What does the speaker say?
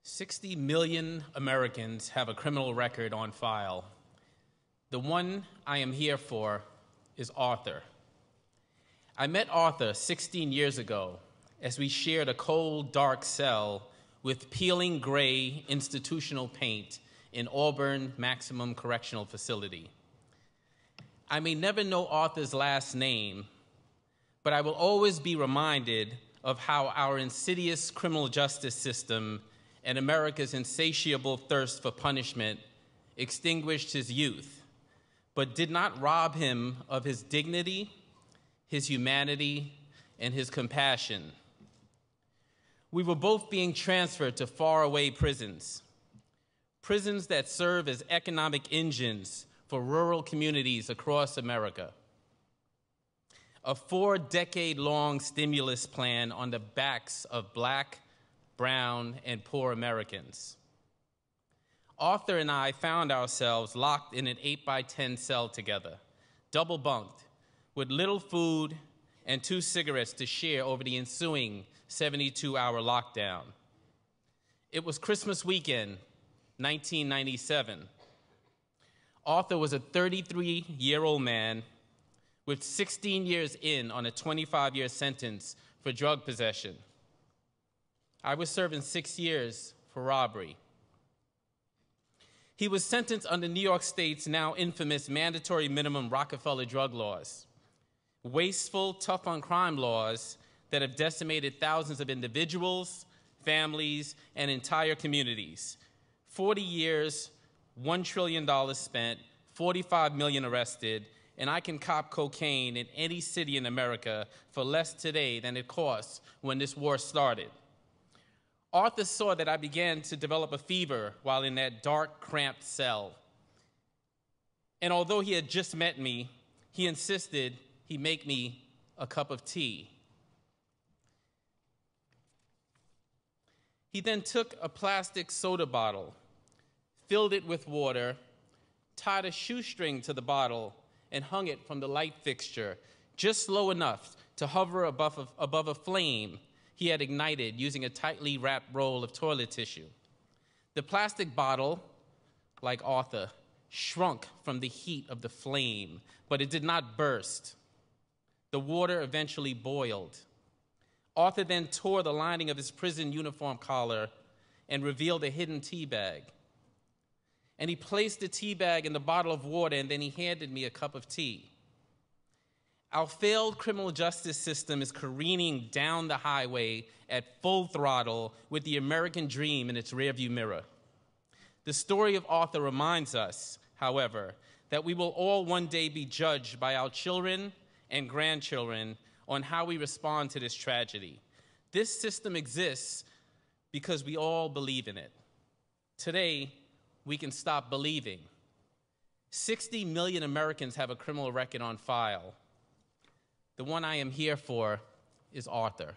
60 million Americans have a criminal record on file. The one I am here for is Arthur. I met Arthur 16 years ago as we shared a cold, dark cell with peeling gray institutional paint in Auburn Maximum Correctional Facility. I may never know Arthur's last name, but I will always be reminded of how our insidious criminal justice system and America's insatiable thirst for punishment extinguished his youth, but did not rob him of his dignity, his humanity, and his compassion. We were both being transferred to faraway prisons that serve as economic engines for rural communities across America. A 4-decade-long stimulus plan on the backs of Black, brown, and poor Americans. Arthur and I found ourselves locked in an 8x10 cell together, double bunked, with little food and 2 cigarettes to share over the ensuing 72-hour lockdown. It was Christmas weekend, 1997. Arthur was a 33-year-old man with 16 years in on a 25-year sentence for drug possession. I was serving 6 years for robbery. He was sentenced under New York State's now infamous mandatory minimum Rockefeller drug laws, wasteful, tough-on-crime laws that have decimated thousands of individuals, families, and entire communities. 40 years, $1 trillion spent, 45 million arrested, and I can cop cocaine in any city in America for less today than it cost when this war started. Arthur saw that I began to develop a fever while in that dark, cramped cell. And although he had just met me, he insisted he make me a cup of tea. He then took a plastic soda bottle, filled it with water, tied a shoestring to the bottle, and hung it from the light fixture just low enough to hover above a flame he had ignited using a tightly wrapped roll of toilet tissue. The plastic bottle, like Arthur, shrunk from the heat of the flame, but it did not burst. The water eventually boiled. Arthur then tore the lining of his prison uniform collar and revealed a hidden tea bag. And he placed the tea bag in the bottle of water, and then he handed me a cup of tea. Our failed criminal justice system is careening down the highway at full throttle with the American dream in its rearview mirror. The story of Arthur reminds us, however, that we will all one day be judged by our children and grandchildren on how we respond to this tragedy. This system exists because we all believe in it. Today, we can stop believing. 60 million Americans have a criminal record on file. The one I am here for is Arthur.